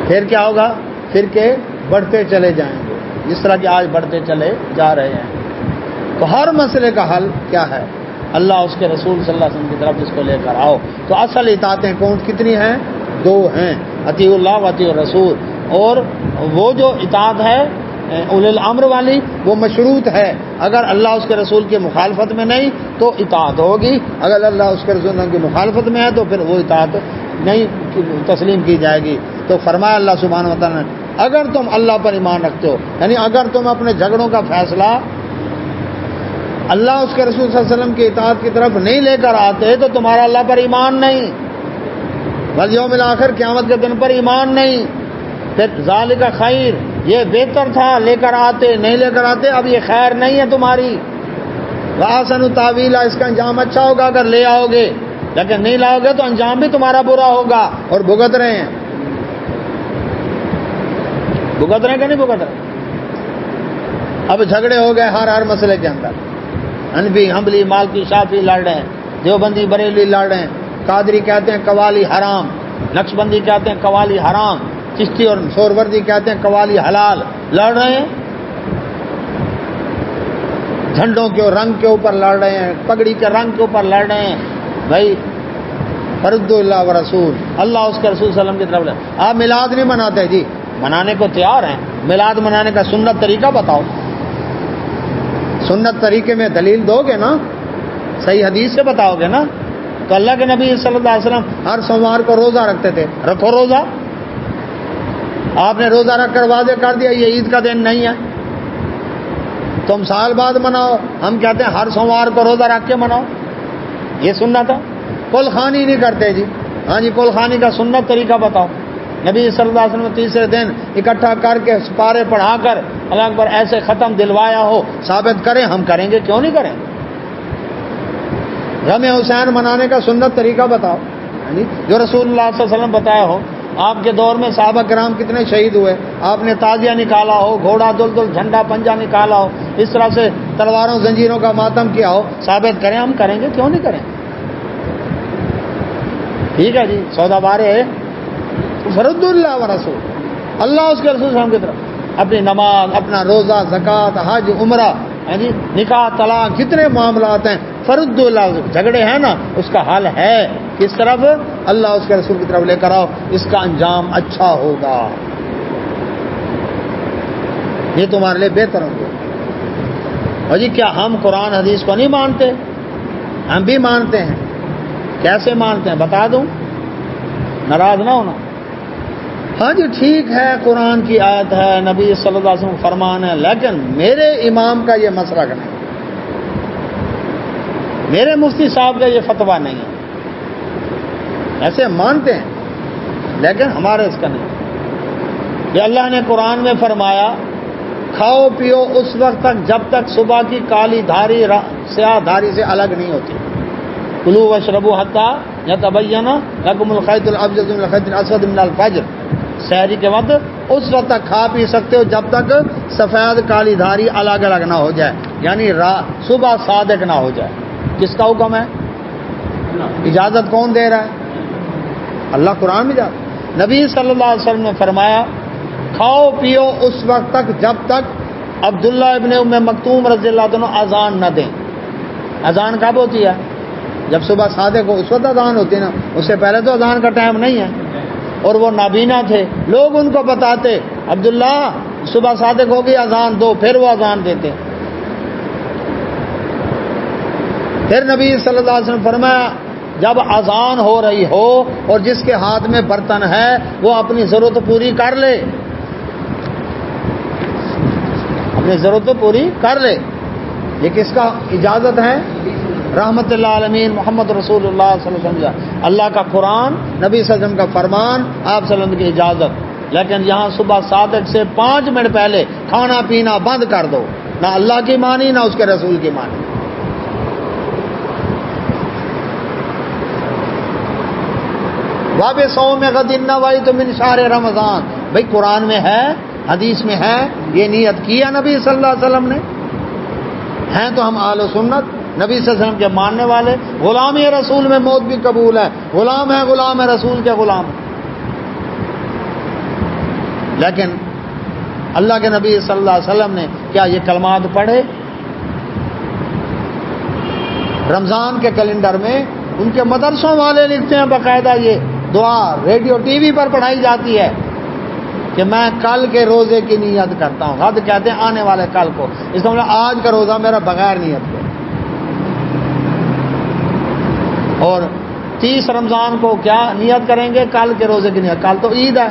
پھر کیا ہوگا؟ پھر کہ بڑھتے چلے جائیں گے، جس طرح کہ آج بڑھتے چلے جا رہے ہیں۔ تو ہر مسئلے کا حل کیا ہے؟ اللہ اس کے رسول صلی اللہ علیہ وسلم کی طرف جس کو لے کر آؤ۔ تو اصل اطاعتیں کتنی ہیں؟ دو ہیں، اطیع اللہ و اطیع الرسول۔ اور وہ جو اطاعت ہے اولی الامر والی، وہ مشروط ہے۔ اگر اللہ اس کے رسول کی مخالفت میں نہیں تو اطاعت ہوگی، اگر اللہ اس کے رسول کی مخالفت میں ہے تو پھر وہ اطاعت نہیں تسلیم کی جائے گی۔ تو فرمایا اللہ سبحانہ و تعالیٰ نے، اگر تم اللہ پر ایمان رکھتے ہو، یعنی اگر تم اپنے جھگڑوں کا فیصلہ اللہ اس کے رسول صلی اللہ علیہ وسلم کی اطاعت کی طرف نہیں لے کر آتے تو تمہارا اللہ پر ایمان نہیں، والیوم الآخر، قیامت کے دن پر ایمان نہیں۔ پھر ذالک خیر، یہ بہتر تھا لے کر آتے، نہیں لے کر آتے، اب یہ خیر نہیں ہے تمہاری۔ وَأَحْسَنُ تَأْوِيلًا، اس کا انجام اچھا ہوگا اگر لے آؤ گے، لیکن نہیں لاؤ گے تو انجام بھی تمہارا برا ہوگا۔ اور بھگت رہے ہیں، بھگت رہے کہ نہیں بھگت رہے؟ اب جھگڑے ہو گئے ہر مسئلے کے اندر، حنفی، حنبلی، مالکی، شافعی لڑ رہے ہیں، دیوبندی، بریلوی لڑ رہے ہیں، قادری کہتے ہیں قوالی حرام، نقشبندی کہتے ہیں قوالی حرام، چشتی اور سہروردی کہتے ہیں قوالی حلال، لڑ رہے ہیں، جھنڈوں کے رنگ کے اوپر لڑ رہے ہیں، پگڑی کے رنگ کے اوپر لڑ رہے ہیں۔ بھائی فرد اللہ و رسول، اللہ اس کے رسول صلی اللہ علیہ وسلم کی طرف لے۔ آپ میلاد نہیں مناتے جی، منانے کو تیار ہیں، میلاد منانے کا سنت طریقہ بتاؤ، سنت طریقے میں دلیل دو گے نا، صحیح حدیث سے بتاؤ گے نا۔ تو اللہ کے نبی صلی اللہ علیہ وسلم ہر سوموار کو روزہ رکھتے تھے، رکھو روزہ۔ آپ نے روزہ رکھ کر واضح کر دیا یہ عید کا دن نہیں ہے، تم سال بعد مناؤ، ہم کہتے ہیں ہر سوموار کو روزہ رکھ کے مناؤ، یہ سننا تھا۔ کل خوانی نہیں کرتے جی، ہاں جی، کل خوانی کا سنت طریقہ بتاؤ۔ نبی صلی اللہ علیہ وسلم تیسرے دن اکٹھا کر کے سپارے پڑھا کر اللہ اکبر ایسے ختم دلوایا ہو، ثابت کریں، ہم کریں گے، کیوں نہیں کریں؟ غم حسین منانے کا سنت طریقہ بتاؤ، جو رسول اللہ صلی اللہ علیہ وسلم بتایا ہو۔ آپ کے دور میں صحابہ کرام کتنے شہید ہوئے، آپ نے تازیہ نکالا ہو، گھوڑا دلدل، جھنڈا پنجا نکالا ہو، اس طرح سے تلواروں زنجیروں کا ماتم کیا ہو، ثابت کریں، ہم کریں گے، کیوں نہیں کریں؟ ٹھیک ہے جی، سودا بارے ہے فرد اللہ و رسول، اللہ اس کے رسول صلی اللہ علیہ وسلم کی طرف اپنی نماز، اپنا روزہ، زکوٰۃ، حج، عمرہ، جی نکاح، طلاق، جتنے معاملات ہیں فرد اللہ، جھگڑے ہیں نا، اس کا حل ہے کس طرف؟ اللہ اس کے رسول کی طرف لے کر آؤ، اس کا انجام اچھا ہوگا، یہ تمہارے لیے بہتر ہوگا۔ اور جی کیا ہم قرآن حدیث کو نہیں مانتے؟ ہم بھی مانتے ہیں۔ کیسے مانتے ہیں بتا دوں، ناراض نہ ہونا۔ ہاں جی ٹھیک ہے، قرآن کی آیت ہے، نبی صلی اللہ علیہ وسلم فرمان ہے، لیکن میرے امام کا یہ مسلک نہیں، میرے مفتی صاحب کا یہ فتویٰ نہیں ہے۔ ایسے مانتے ہیں لیکن ہمارے اس کا نہیں۔ کہ اللہ نے قرآن میں فرمایا کھاؤ پیو اس وقت تک جب تک صبح کی کالی دھاری سیاہ دھاری سے الگ نہیں ہوتی۔ کلوا واشربوا حتی یتبین لکم الخیط الابیض من الخیط الاسود من الفجر، سحری کے وقت اس وقت تک کھا پی سکتے ہو جب تک سفید کالی دھاری الگ الگ نہ ہو جائے، یعنی صبح صادق نہ ہو جائے۔ کس کا حکم ہے؟ اجازت کون دے رہا ہے؟ اللہ قرآن میں جاتا. نبی صلی اللہ علیہ وسلم نے فرمایا کھاؤ پیو اس وقت تک جب تک عبداللہ ابن ام مکتوم رضی اللہ عنہ اذان نہ دیں. اذان کب ہوتی ہے؟ جب صبح صادق ہو اس وقت اذان ہوتی ہے نا, اس سے پہلے تو اذان کا ٹائم نہیں ہے. اور وہ نابینا تھے, لوگ ان کو بتاتے عبداللہ صبح صادق ہوگی اذان دو, پھر وہ اذان دیتے. پھر نبی صلی اللہ علیہ وسلم فرمایا جب اذان ہو رہی ہو اور جس کے ہاتھ میں برتن ہے وہ اپنی ضرورت پوری کر لے, اپنی ضرورت پوری کر لے. یہ کس کا اجازت ہے؟ رحمت اللہ عالمین محمد رسول اللہ صلی اللہ علیہ وسلم, اللہ کا قرآن, نبی صلی اللہ علیہ وسلم کا فرمان, آپ صلی اللہ علیہ وسلم کی اجازت. لیکن یہاں صبح صادق سے 5 منٹ پہلے کھانا پینا بند کر دو, نہ اللہ کی مانی نہ اس کے رسول کی مانی. واب صوم غد نویت من شہر رمضان, بھائی قرآن میں ہے, حدیث میں ہے, یہ نیت کیا نبی صلی اللہ علیہ وسلم نے. ہیں تو ہم اہل سنت, نبی صلی اللہ علیہ وسلم کے ماننے والے, غلامی رسول میں موت بھی قبول ہے, غلام ہے رسول کے غلام. لیکن اللہ کے نبی صلی اللہ علیہ وسلم نے کیا یہ کلمات پڑھے؟ رمضان کے کیلنڈر میں ان کے مدرسوں والے لکھتے ہیں باقاعدہ, یہ دعا ریڈیو ٹی وی پر پڑھائی جاتی ہے کہ میں کل کے روزے کی نیت کرتا ہوں. غد کہتے ہیں آنے والے کل کو, اس کا مطلب آج کا روزہ میرا بغیر نیت کے. اور 30 رمضان کو کیا نیت کریں گے؟ کل کے روزے کی نیت. کل تو عید ہے,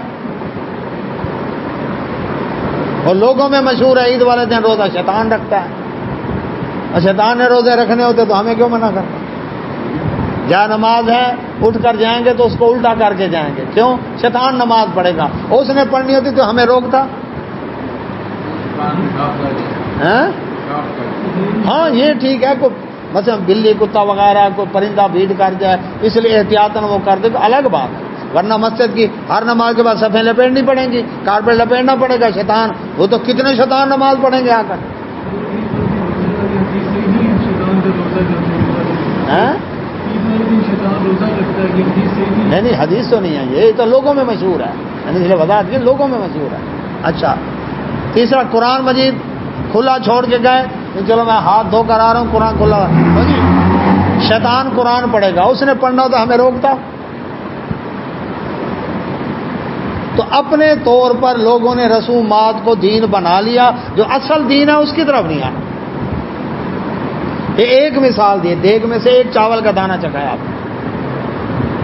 اور لوگوں میں مشہور ہے عید والے دن روزہ شیطان رکھتا ہے, اور شیطان نے روزے رکھنے ہوتے تو ہمیں کیوں منع کرتا؟ جہاں نماز ہے اٹھ کر جائیں گے تو اس کو الٹا کر کے جائیں گے, کیوں؟ شیطان نماز پڑھے گا, اس نے پڑھنی ہوتی تو ہمیں روکتا. ہاں یہ ٹھیک ہے, کوئی مثلا بلی کتا وغیرہ کوئی پرندہ بھیڑ کر جائے اس لیے احتیاطاً وہ کر دے تو الگ بات ہے, ورنہ مسجد کی ہر نماز کے بعد صفیں لپیٹنی پڑیں گی, کارپیٹ لپیٹنا پڑے گا. شیطان, وہ تو کتنے شیطان نماز پڑھیں گے آ کر. نہیں حدیث تو نہیں ہے, یہ تو لوگوں میں مشہور ہے, اس لیے وضاحت کی لوگوں میں مشہور ہے. اچھا, تیسرا قرآن مجید کھلا چھوڑ کے گئے, چلو میں ہاتھ دھو کر آ رہا ہوں, قرآن کھلا. شیطان قرآن پڑھے گا, اس نے پڑھنا ہوتا ہمیں روکتا. تو اپنے طور پر لوگوں نے رسومات کو دین بنا لیا, جو اصل دین ہے اس کی طرف نہیں آیا. یہ ایک مثال دی, دیگ میں سے ایک چاول کا دانہ چکھایا آپ نے,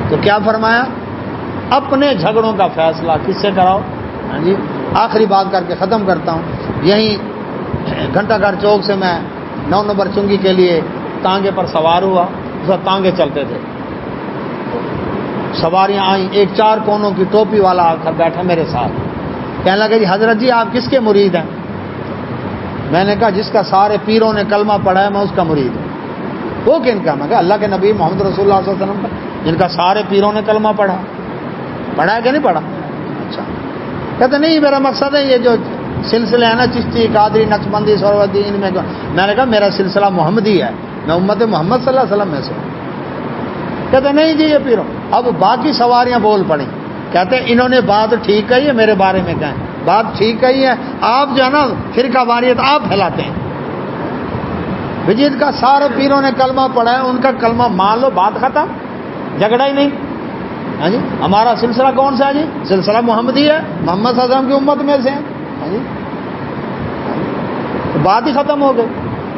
تو کیا فرمایا؟ اپنے جھگڑوں کا فیصلہ کس سے کراؤ. ہاں جی, آخری بات کر کے ختم کرتا ہوں. یہیں گھنٹہ گھر چوک سے میں 9 نمبر چنگی کے لیے تانگے پر سوار ہوا, اس وقت تانگے چلتے تھے, سواریاں آئیں, ایک 4 کونوں کی ٹوپی والا آ کر بیٹھا میرے ساتھ, کہنے لگا جی حضرت جی آپ کس کے مرید ہیں؟ میں نے کہا جس کا سارے پیروں نے کلمہ پڑھا ہے میں اس کا مرید ہوں. وہ کن کا؟ میں کہا اللہ کے نبی محمد رسول اللہ صلی اللہ علیہ وسلم کا, جن کا سارے پیروں نے کلمہ پڑھا ہے کہ نہیں پڑھا؟ اچھا, کہتے نہیں میرا مقصد ہے یہ جو سلسلے ہیں نا, چشتی, قادری, نقشبندی, سہروردی, ان میں نے کہا میرا سلسلہ محمدی ہے, میں امت محمد صلی اللہ علیہ وسلم میں سے. کہتے نہیں جی یہ پیروں. اب باقی سواریاں بول پڑیں, کہتے انہوں نے بات ٹھیک کہی ہے, میرے بارے میں کہیں بات ٹھیک کہی ہے, آپ جو ہے نا فرقہ واریت آپ پھیلاتے ہیں. جن کا سارے پیروں نے کلمہ پڑھا ہے ان کا کلمہ مان لو, بات ختم, جھگڑا ہی نہیں. ہاں جی, ہمارا سلسلہ کون سا ہے جی؟ سلسلہ محمدی ہے, محمد صلی اللہ علیہ وسلم کی امت میں سے ہیں. ہاں جی, بات ہی ختم ہو گئی.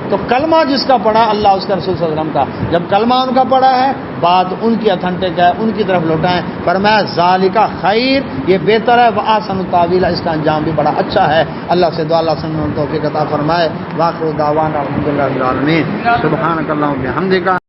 تو کلمہ جس کا پڑھا اللہ اس کا رسول صلی اللہ علیہ وسلم کا, جب کلمہ ان کا پڑھا ہے بات ان کی اتھنٹک ہے, ان کی طرف لوٹائیں. فرمایا ذالک خیر, یہ بہتر ہے, وآحسن التاویل, اس کا انجام بھی بڑا اچھا ہے. اللہ سے دعا اللہ سنن توفیق عطا فرمائے. واخر دعوانا الحمدللہ رب العالمین. سبحانک اللہم و بحمدک.